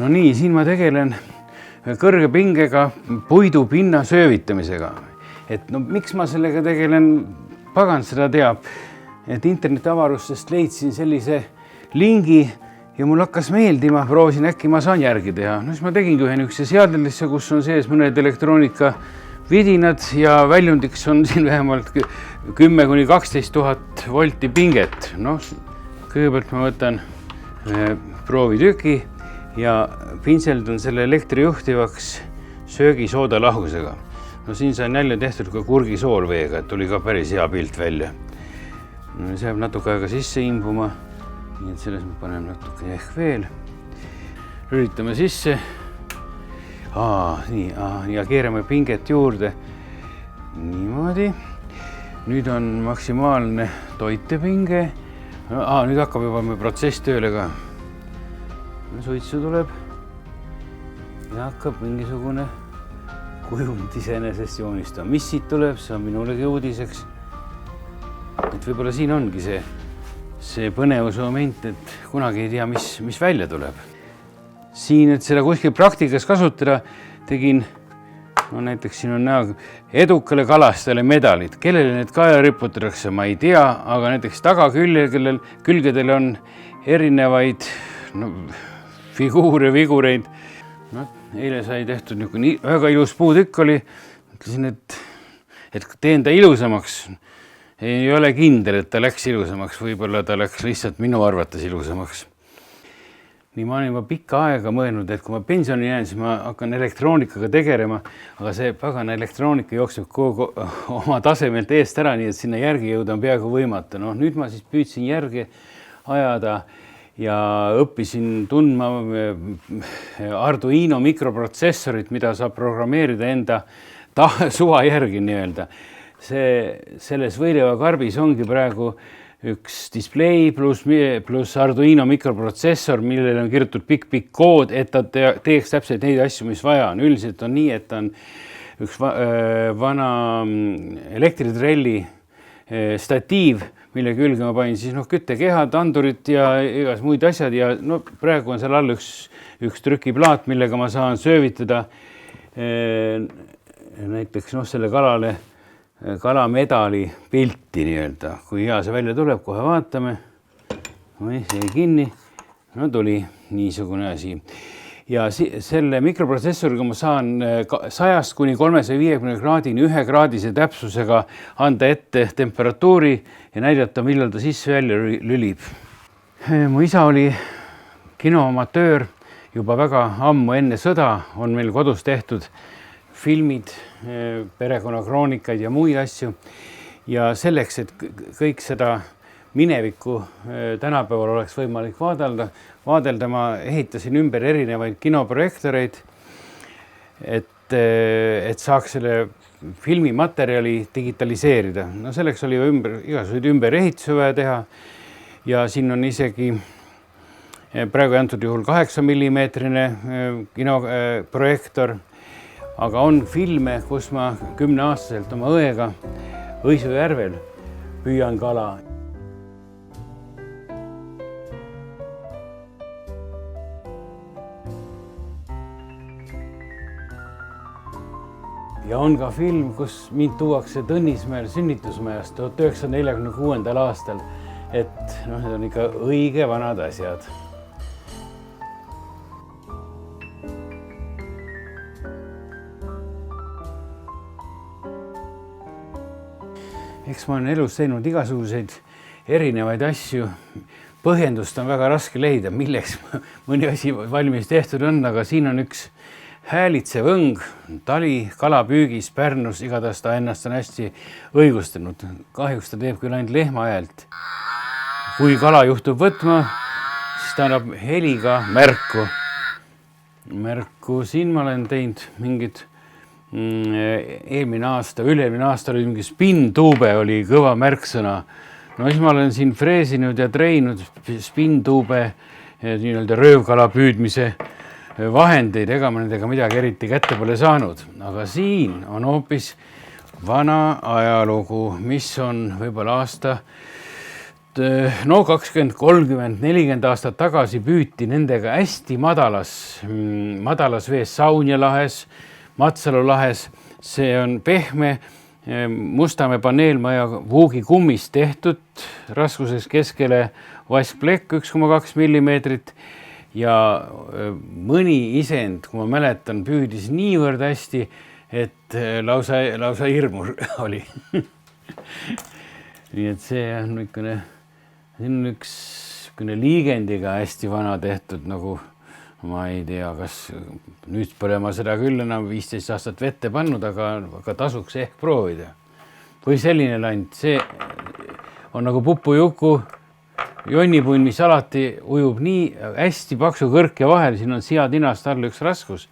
No nii, siin ma tegelen kõrge pingega puidu pinna söövitamisega. Et no miks ma sellega tegelen, pagan seda teab, et internetiavarustest leidsin sellise lingi ja mul hakkas meeldima, proovisin äkki ma saan järgi teha. No siis ma tegingi ühe niisuguse seadelisse, kus on sees mõned elektroonika vidinad ja väljundiks on siin vähemalt 10–12 000 volti pinget. No, kõigepealt ma võtan proovitüki ja pintseldan selle elektrijuhtivaks söögisooda lahusega. No siin sain jälle tehtud ka kurgisoolveega, et tuli ka päris hea pilt välja. See jääb natuke aega sisse imbuma, nii et selles me paneme natuke ehk veel. Lülitame sisse. Ja keerame pinget juurde. Niimoodi. Nüüd on maksimaalne toitepinge. Nüüd hakkab juba meie protsess tööle ka. Suitsu tuleb ja hakkab mingisugune kujund iseenesest joonistama. Mis siit tuleb, see on minulegi uudiseks. Et võib-olla siin ongi see põnevuse moment, et kunagi ei tea, mis välja tuleb. Siin, et seda kuskil praktikas kasutada, tegin, no näiteks siin on näha edukale kalastajale medalid. Kellele need kaela riputatakse, ma ei tea, aga näiteks tagakülgedel on erinevaid vigureid. No, eile sai tehtud niisugune väga ilus puutükk oli. Mõtlesin, et teen ta ilusamaks. Ei ole kindel, et ta läks ilusamaks. Võib-olla ta läks lihtsalt minu arvates ilusamaks. Nii ma olen juba pikka aega mõelnud, et kui ma pensioni jään, siis ma hakkan elektroonikaga tegelema, aga see pagana elektroonika jookseb kogu oma tasemelt eest ära, nii et sinna järgi jõuda on peaaegu võimatu. No, nüüd ma siis püüdsin järgi ajada ja õppisin tundma Arduino mikroprotsessorit, mida saab programmeerida enda suva järgi nii-öelda. Selles võideva karbis ongi praegu üks display pluss Arduino mikroprotsessor, millele on kirjutatud pikk kood, et ta teeks täpselt neid asju, mis vaja on. Üldiselt on nii, et ta on üks vana elektritrelli statiiv, mille külge ma panin siis küttekehad, andurit ja igas muid asjad ja praegu on seal all üks trükiplaat, millega ma saan söövitada näiteks selle kalamedali pilti nii-öelda. Kui hea see välja tuleb, kohe vaatame. See jäi kinni. No tuli niisugune asi. Ja selle mikroprotsessoriga ma saan 100–350 kraadini 1 kraadise täpsusega anda ette temperatuuri ja näidata, millal ta sisse välja lülib. Mu isa oli kinoamatöör juba väga ammu enne sõda, on meil kodus tehtud filmid, perekonnakroonikad ja muid asju. Ja selleks, et kõik seda minevikku tänapäeval oleks võimalik vaadelda, ma ehitasin ümber erinevaid kinoprojektoreid, et saaks selle filmimaterjali digitaliseerida. No selleks oli igasuguseid ümberehitused vaja teha ja siin on isegi praegu antud juhul 8 mm kinoprojektor, aga on filme, kus ma 10-aastaselt oma õega Õisu järvel püüan kala. Ja on ka film, kus mind tuuakse Tõnismäel sünnitusmajast 1946. aastal, et need on ikka õige vanad asjad. Eks ma olen elus teinud igasuguseid erinevaid asju. Põhjendust on väga raske leida, milleks mõni asi valmis tehtud on, aga siin on üks häälitsev õng, tali kalapüügis Pärnus, igatahes ta ennast on hästi õigustanud. Kahjuks ta teeb küll ainult lehma häält. Kui kala juhtub võtma, siis ta annab heliga märku. Siin ma olen teinud mingid üle-eelmine aasta oli mingi spin-tuube oli kõva märksõna. No siis ma olen siin freesinud ja treinud spin-tuube nii-öelda röövkala püüdmise vahendeid, ega ma nendega midagi eriti kätte pole saanud. Aga siin on hoopis vana ajalugu, mis on võib-olla aasta no 20, 30, 40 aastat tagasi püüti nendega hästi madalas vees Saunja lahes, Matsalu lahes. See on pehme Mustamäe paneelmaja vuugikummist tehtud, raskuses keskele vaskplekk 1,2 millimeetrit ja mõni isend, kui ma mäletan, püüdis niivõrd hästi, et lausa hirmus oli. Nii et see on üks liigendiga hästi vana tehtud, nagu ma ei tea, kas nüüd pole ma seda küll enam 15 aastat vette pannud, aga tasuks ehk proovida. Või selline land, see on nagu pupujuku jonnipunn, mis alati ujub nii hästi paksu kõrke vahel, siin on siatinast all üks raskus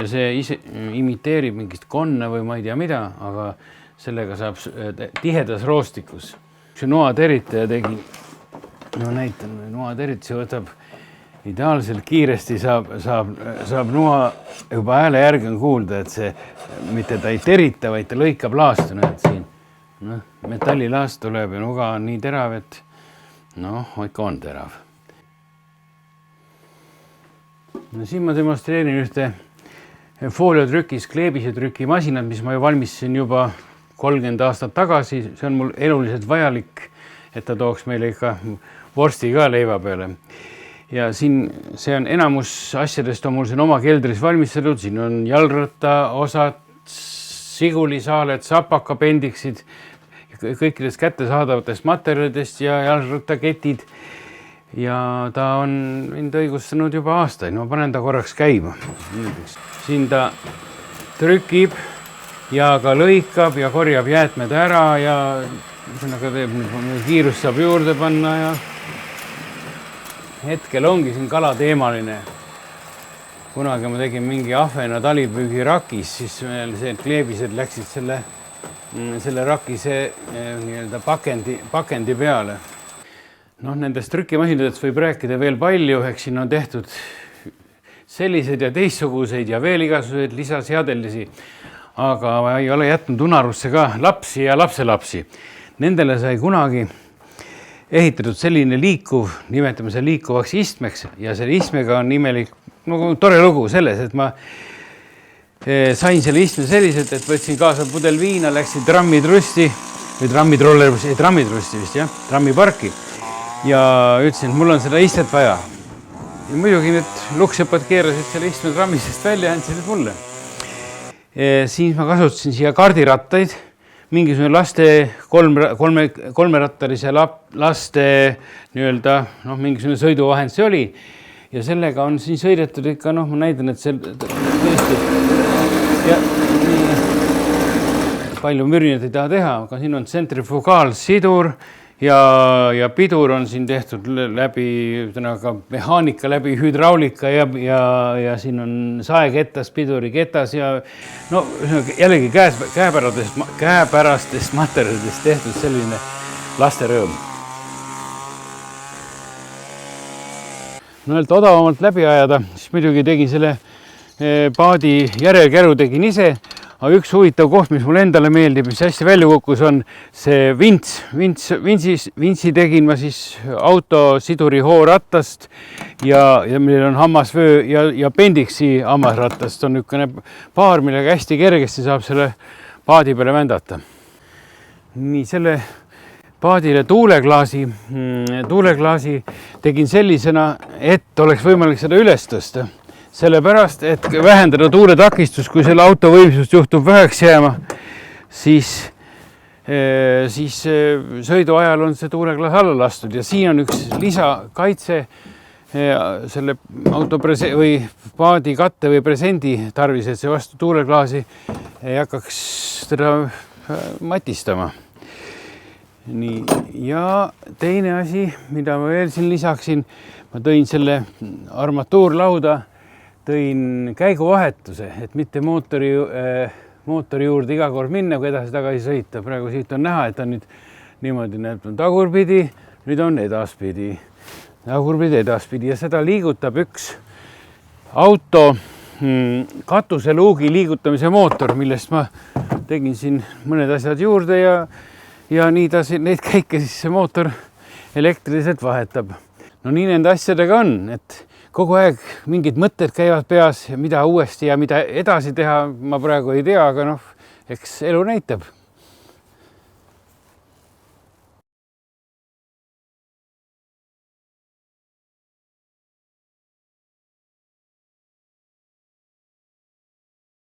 ja see ise imiteerib mingist konne või ma ei tea mida, aga sellega saab tihedas roostikus. See noateritaja tegin, no näitan, noaterit, see võtab ideaalselt kiiresti saab noa juba hääle järgi on kuulda, et see mitte ta ei terita, vaid ta lõikab laastu, näed siin. Metallilaast tuleb ja nuga on nii terav, et ikka on terav. Siin ma demonstreerin ühte fooliotrükis kleebise trükimasinat, mis ma ju valmistasin juba 30 aastat tagasi. See on mul eluliselt vajalik, et ta tooks meile ikka vorsti ka leiva peale. Ja siin see on enamus asjadest on mul siin oma keldris valmistatud. Siin on jalratta osad, sigulisaaled, sapakapendiksid, kõikidest kättesaadavatest materjalidest ja jalgrattaketid. Ja ta on mind õigustanud juba aastaid. Ma panen ta korraks käima. Siin ta trükib ja ka lõikab ja korjab jäätmed ära ja kiirust saab juurde panna ja hetkel ongi siin kalateemaline. Kunagi ma tegin mingi ahvena talipüügi rakis, siis see kleebised läksid selle rakise pakendi peale. Nendest trükimasinadest võib rääkida veel palju, eks siin on tehtud selliseid ja teistsuguseid ja veel igasuguseid lisaseadelisi, aga ei ole jätnud unarusse ka lapsi ja lapselapsi. Nendele sai kunagi ehitatud selline liikuv, nimetame see liikuvaks istmeks ja selle istmega on imelik, tore lugu selles, et ma sain selle istme selliselt, et võtsin kaasa pudel viina, läksin trammitrusti või trammitrusti vist, jah, trammiparki ja ütlesin, et mul on seda istet vaja. Ja muidugi need luksõpad keerasid selle istme trammisest välja ja andsid mulle. Siis ma kasutasin siia kaardirattaid, mingisugune laste kolmerattalise laste mingisugune sõiduvahend see oli ja sellega on siin sõidetud ikka, ma näidan, et see tõesti ja palju mürinat ei taha teha, aga siin on tsentrifugaalsidur ja pidur on siin tehtud läbi mehaanika, läbi hüdraulika ja siin on saeketas, piduriketas ja jällegi käepärastest materjalidest tehtud selline lasterõõm. Et odavamalt läbi ajada, siis muidugi tegin selle paadi järelkäru tegin ise. Aga üks huvitav koht, mis mulle endale meeldib, mis hästi välja kukkus, on see vints. Vintsi tegin ma siis autosiduri hoorattast ja millel on hammasvöö ja pendiksi hammasrattast on niisugune paar, millega hästi kergesti saab selle paadi peale vändata. Nii, selle paadile tuuleklaasi tegin sellisena, et oleks võimalik seda üles tõsta. Sellepärast, et vähendada tuuletakistust, kui selle auto võimsust juhtub väheks jääma, siis sõidu ajal on see tuuleklaas alla lastud ja siin on üks lisakaitse selle auto või paadi katte või presendi tarvis, et see vastu tuuleklaasi ei hakkaks teda matistama. Nii, ja teine asi, mida ma veel siin lisaksin, ma tõin selle armatuurlauda, tõin käiguvahetuse, et mitte mootori juurde iga kord minna, kui edasi-tagasi sõita. Praegu siit on näha, et on nüüd niimoodi näeb tagurpidi, nüüd on edaspidi. Tagurpidi, edaspidi ja seda liigutab üks auto katuseluugi liigutamise mootor, millest ma tegin siin mõned asjad juurde ja nii neid käike siis see mootor elektriliselt vahetab. No nii nende asjadega on, et kogu aeg mingid mõtted käivad peas, mida uuesti ja mida edasi teha, ma praegu ei tea, aga noh, eks elu näitab.